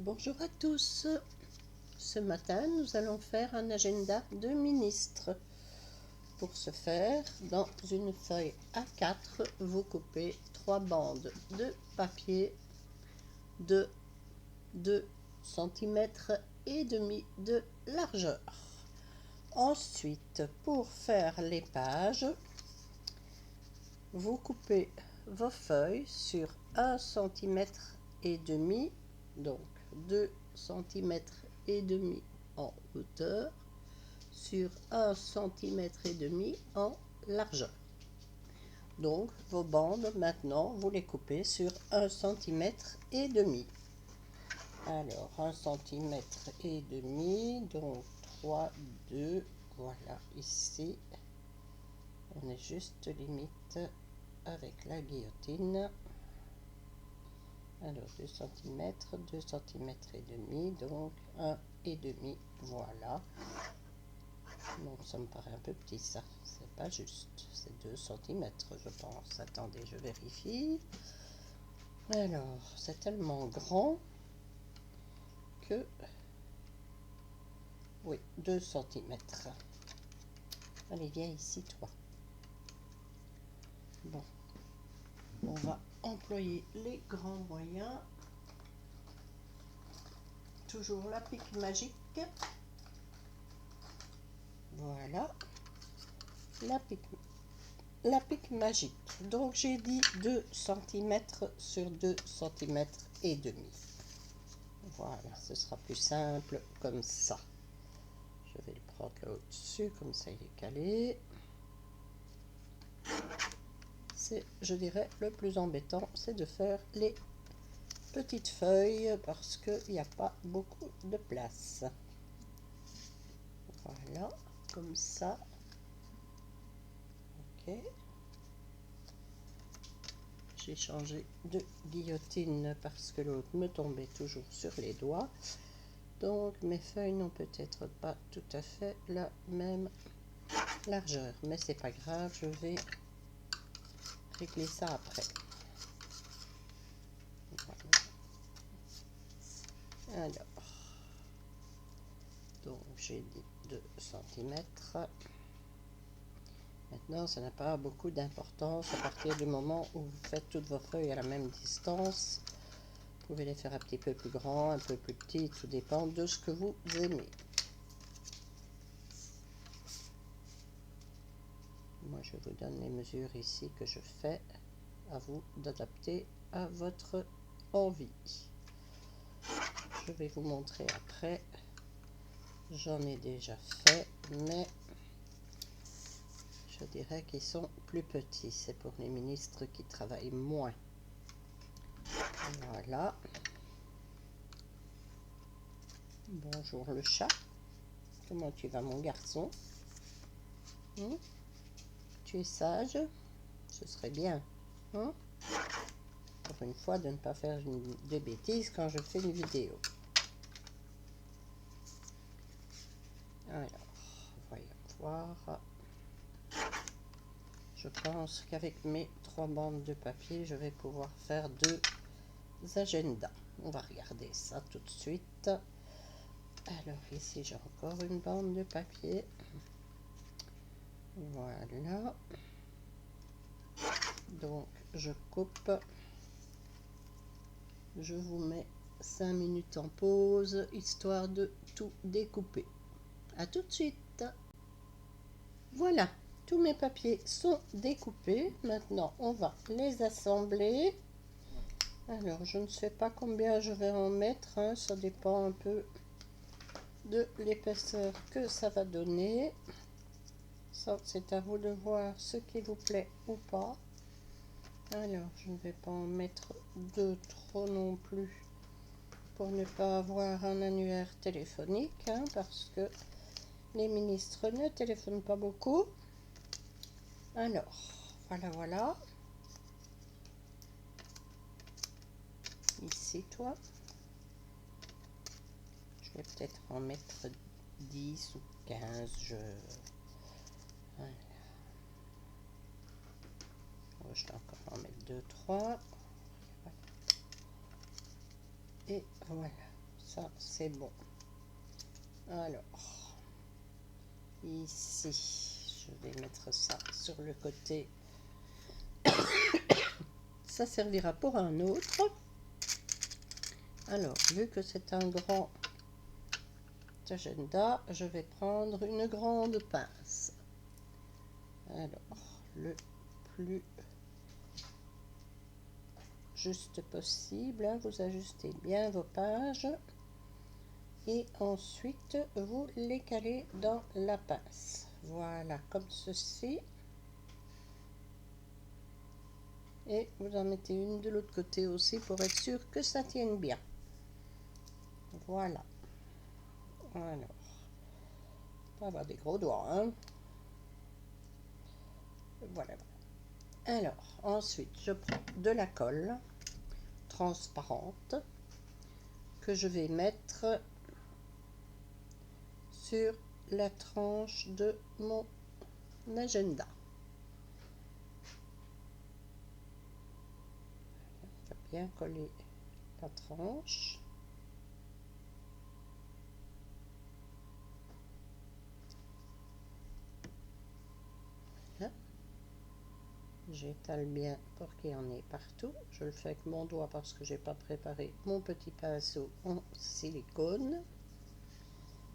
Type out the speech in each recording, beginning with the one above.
Bonjour à tous. Ce matin, nous allons faire un agenda de ministres. Pour ce faire, dans une feuille A4, vous coupez 3 bandes de papier de 2 cm et demi de largeur. Ensuite, pour faire les pages, vous coupez vos feuilles sur 1 cm et demi, donc 2 cm et demi en hauteur sur 1 cm et demi en largeur. Donc vos bandes maintenant vous les coupez sur 1 cm et demi. Alors 1 cm et demi, donc 3, 2, voilà ici. On est juste limite avec la guillotine. Alors 2 cm, 2 cm et demi, donc 1 et demi, voilà. Donc ça me paraît un peu petit ça, c'est pas juste, c'est 2 cm je pense. Attendez, je vérifie. Alors c'est tellement grand que, oui, 2 cm. Allez, viens ici toi. Bon, on va employer les grands moyens. Toujours la pique magique. Voilà, la pique magique. Donc j'ai dit 2 cm sur 2 cm et demi. Voilà, ce sera plus simple comme ça. Je vais le prendre là au-dessus, comme ça il est calé. C'est, je dirais, le plus embêtant, c'est de faire les petites feuilles parce qu'il n'y a pas beaucoup de place. Voilà, comme ça. Ok. J'ai changé de guillotine parce que l'autre me tombait toujours sur les doigts. Donc mes feuilles n'ont peut-être pas tout à fait la même largeur. Mais c'est pas grave, je vais régler ça après. Voilà. Alors, donc j'ai dit 2 cm. Maintenant, ça n'a pas beaucoup d'importance à partir du moment où vous faites toutes vos feuilles à la même distance. Vous pouvez les faire un petit peu plus grand, un peu plus petit, tout dépend de ce que vous aimez. Moi, je vous donne les mesures ici que je fais. À vous d'adapter à votre envie. Je vais vous montrer après. J'en ai déjà fait, mais je dirais qu'ils sont plus petits. C'est pour les ministres qui travaillent moins. Voilà. Bonjour le chat. Comment tu vas mon garçon? Tu es sage? Ce serait bien. Pour une fois de ne pas faire des bêtises quand je fais une vidéo. Alors, voyons voir. Je pense qu'avec mes 3 bandes de papier, je vais pouvoir faire 2 agendas. On va regarder ça tout de suite. Alors ici, j'ai encore une bande de papier. Voilà. Donc, je coupe. Je vous mets 5 minutes en pause, histoire de tout découper. À tout de suite. Voilà, tous mes papiers sont découpés. Maintenant, on va les assembler. Alors, je ne sais pas combien je vais en mettre. Ça dépend un peu de l'épaisseur que ça va donner. Ça, c'est à vous de voir ce qui vous plaît ou pas. Alors, je ne vais pas en mettre de trop non plus pour ne pas avoir un annuaire téléphonique, parce que les ministres ne téléphonent pas beaucoup. Alors, voilà. Ici, toi. Je vais peut-être en mettre 10 ou 15. Voilà. Je vais encore en mettre 2, 3. Et voilà. Ça, c'est bon. Alors, ici, je vais mettre ça sur le côté. Ça servira pour un autre. Alors, vu que c'est un grand agenda, je vais prendre une grande pince. Alors, le plus juste possible, hein, vous ajustez bien vos pages et ensuite vous les calez dans la pince. Voilà, comme ceci. Et vous en mettez une de l'autre côté aussi pour être sûr que ça tienne bien. Voilà. Alors, on va avoir des gros doigts, hein. Voilà. Alors, ensuite, je prends de la colle transparente que je vais mettre sur la tranche de mon agenda. On va bien coller la tranche. Voilà. J'étale bien pour qu'il y en ait partout. Je le fais avec mon doigt parce que j'ai pas préparé mon petit pinceau en silicone.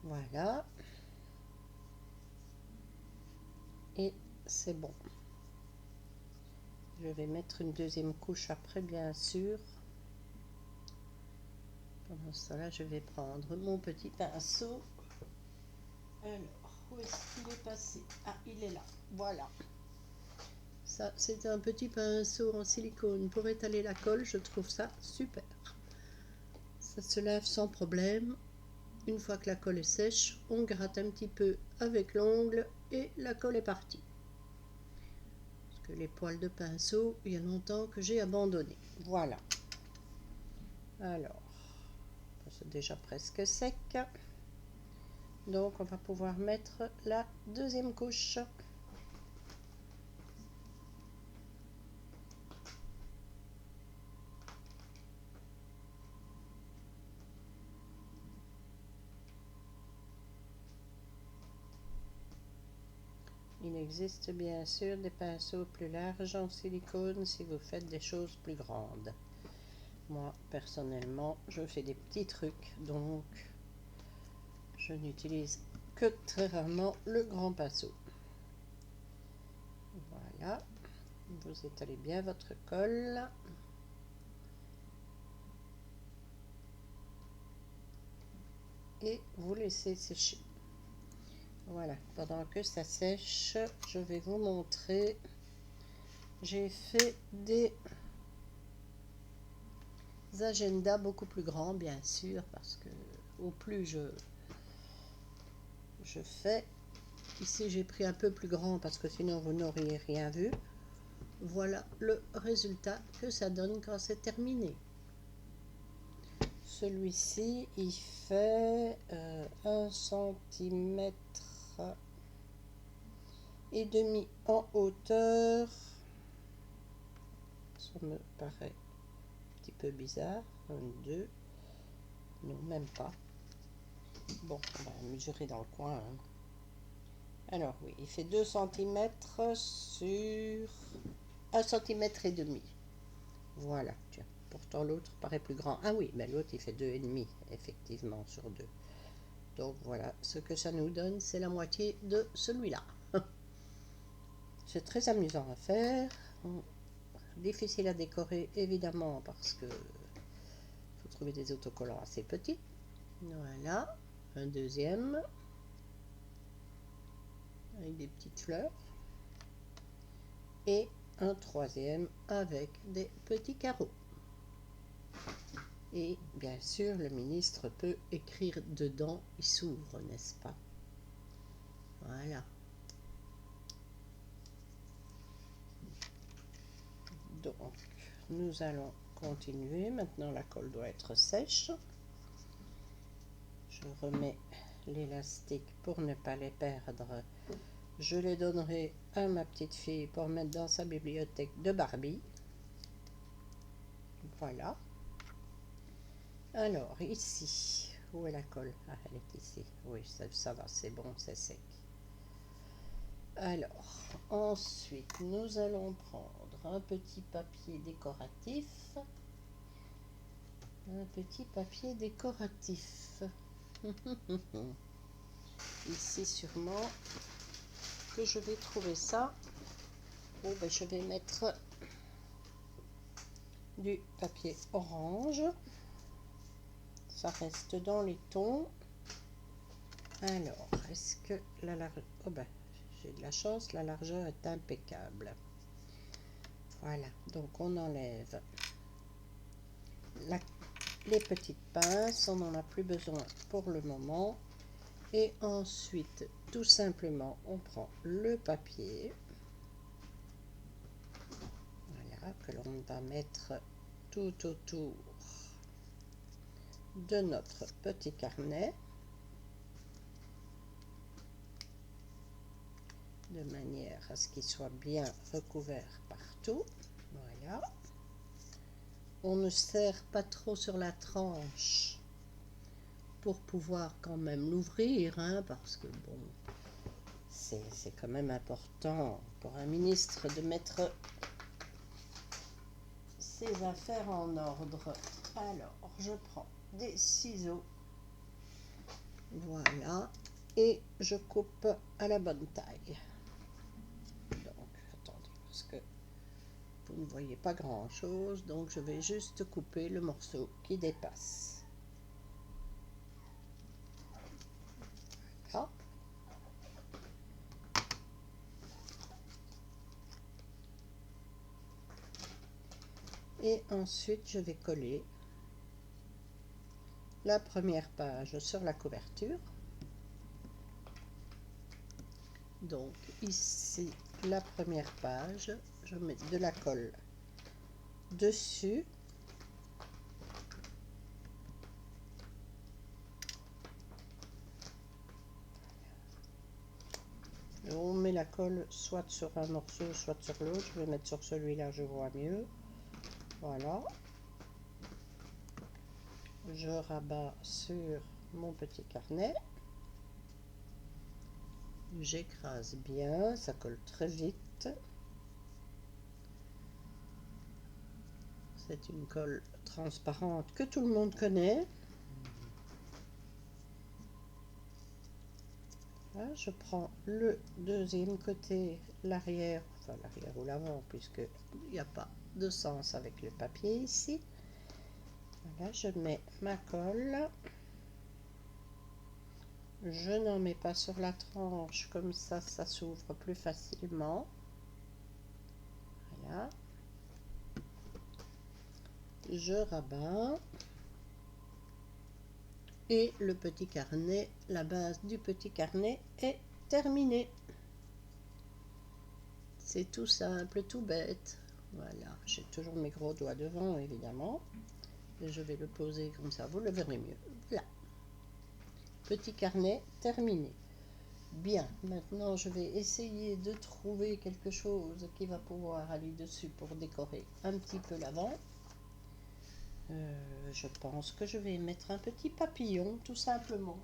Voilà. Et c'est bon. Je vais mettre une deuxième couche après, bien sûr. Pendant ce temps-là, je vais prendre mon petit pinceau. Alors, où est-ce qu'il est passé? Ah, il est là. Voilà. Ça, c'est un petit pinceau en silicone pour étaler la colle. Je trouve ça super. Ça se lave sans problème. Une fois que la colle est sèche, on gratte un petit peu avec l'ongle et la colle est partie. Parce que les poils de pinceau, il y a longtemps que j'ai abandonné. Voilà. Alors, c'est déjà presque sec. Donc, on va pouvoir mettre la deuxième couche. Il existe bien sûr des pinceaux plus larges en silicone si vous faites des choses plus grandes. Moi, personnellement, je fais des petits trucs, donc je n'utilise que très rarement le grand pinceau. Voilà, vous étalez bien votre colle. Et vous laissez sécher. Voilà, pendant que ça sèche, je vais vous montrer. J'ai fait des agendas beaucoup plus grands, bien sûr, parce que au plus je fais. Ici, j'ai pris un peu plus grand parce que sinon vous n'auriez rien vu. Voilà le résultat que ça donne quand c'est terminé. Celui-ci, il fait 1 cm et demi en hauteur. Ça me paraît un petit peu bizarre. 1, 2, non, même pas. Bon, on va mesurer dans le coin, hein. Alors oui, il fait 2 cm sur 1 cm et demi. Voilà, tiens. Pourtant l'autre paraît plus grand. Ah oui, mais l'autre il fait 2,5 effectivement sur 2. Donc voilà, ce que ça nous donne, c'est la moitié de celui-là. C'est très amusant à faire. Difficile à décorer évidemment parce que faut trouver des autocollants assez petits. Voilà, un deuxième avec des petites fleurs et un troisième avec des petits carreaux. Et bien sûr, le ministre peut écrire dedans, il s'ouvre, n'est-ce pas? Voilà. Donc, nous allons continuer. Maintenant, la colle doit être sèche. Je remets l'élastique pour ne pas les perdre. Je les donnerai à ma petite fille pour mettre dans sa bibliothèque de Barbie. Voilà. Alors, ici, Où est la colle? Ah, elle est ici. Oui, ça va, c'est bon, c'est sec. Alors, ensuite, nous allons prendre un petit papier décoratif. Un petit papier décoratif. Ici, sûrement que je vais trouver ça. Oh, ben, je vais mettre du papier orange. Ça reste dans les tons. Alors, est-ce que la largeur... Oh ben, j'ai de la chance, la largeur est impeccable. Voilà, donc on enlève les petites pinces, on n'en a plus besoin pour le moment. Et ensuite, tout simplement, on prend le papier. Voilà, que l'on va mettre tout autour de notre petit carnet. De manière à ce qu'il soit bien recouvert partout. Voilà. On ne serre pas trop sur la tranche pour pouvoir quand même l'ouvrir, hein, parce que bon, c'est quand même important pour un ministre de mettre ses affaires en ordre. Alors, je prends des ciseaux, voilà, et je coupe à la bonne taille. Donc, attendez, parce que vous ne voyez pas grand chose, donc je vais juste couper le morceau qui dépasse. Voilà. Et ensuite je vais coller la première page sur la couverture. Donc ici la première page, je mets de la colle dessus. On met la colle soit sur un morceau, soit sur l'autre. Je vais mettre sur celui-là, je vois mieux. Voilà. Je rabats sur mon petit carnet. J'écrase bien, ça colle très vite. C'est une colle transparente que tout le monde connaît. Là, je prends le deuxième côté, l'arrière, enfin l'arrière ou l'avant, puisqu'il n'y a pas de sens avec le papier ici. Voilà, je mets ma colle. Je n'en mets pas sur la tranche, comme ça s'ouvre plus facilement. Voilà. Je rabats. Et le petit carnet, la base du petit carnet est terminée. C'est tout simple, tout bête. Voilà, j'ai toujours mes gros doigts devant, évidemment. Et je vais le poser comme ça, vous le verrez mieux. Voilà. Petit carnet terminé. Bien, maintenant je vais essayer de trouver quelque chose qui va pouvoir aller dessus pour décorer un petit peu l'avant. Je pense que je vais mettre un petit papillon, tout simplement.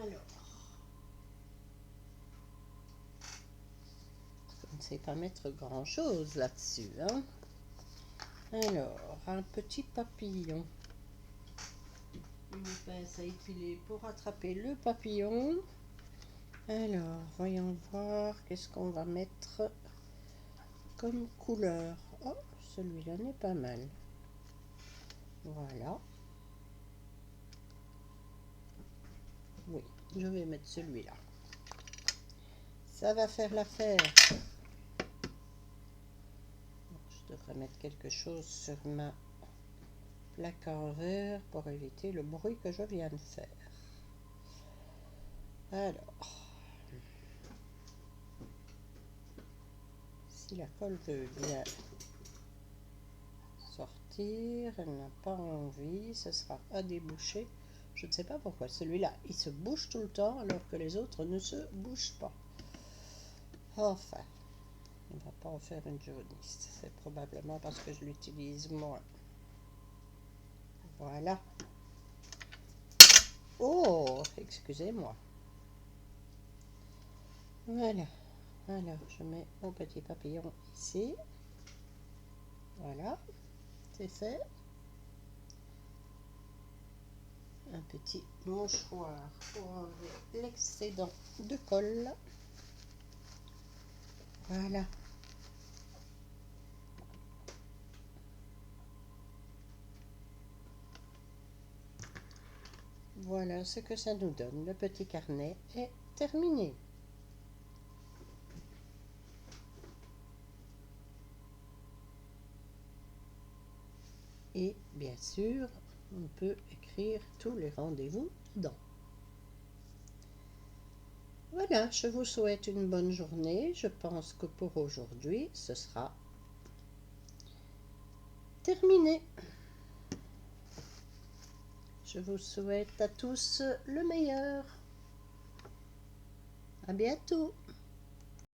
Alors, je ne sais pas mettre grand chose là-dessus, hein. Alors, un petit papillon. Une pince à épiler pour attraper le papillon. Alors, voyons voir, qu'est-ce qu'on va mettre comme couleur. Oh, celui-là n'est pas mal. Voilà. Oui, je vais mettre celui-là. Ça va faire l'affaire. Je devrais mettre quelque chose sur ma plaque en verre pour éviter le bruit que je viens de faire. Alors, si la colle veut bien sortir, elle n'a pas envie, ce sera à déboucher. Je ne sais pas pourquoi celui-là il se bouge tout le temps alors que les autres ne se bougent pas. Enfin, on ne va pas en faire une jaunisse, c'est probablement parce que je l'utilise moins. Voilà. Oh, excusez-moi. Voilà. Alors, je mets mon petit papillon ici. Voilà, c'est fait. Un petit mouchoir pour enlever l'excédent de colle. Voilà. Voilà ce que ça nous donne. Le petit carnet est terminé. Et bien sûr, on peut écrire tous les rendez-vous dedans. Voilà, je vous souhaite une bonne journée. Je pense que pour aujourd'hui, ce sera terminé. Je vous souhaite à tous le meilleur. À bientôt.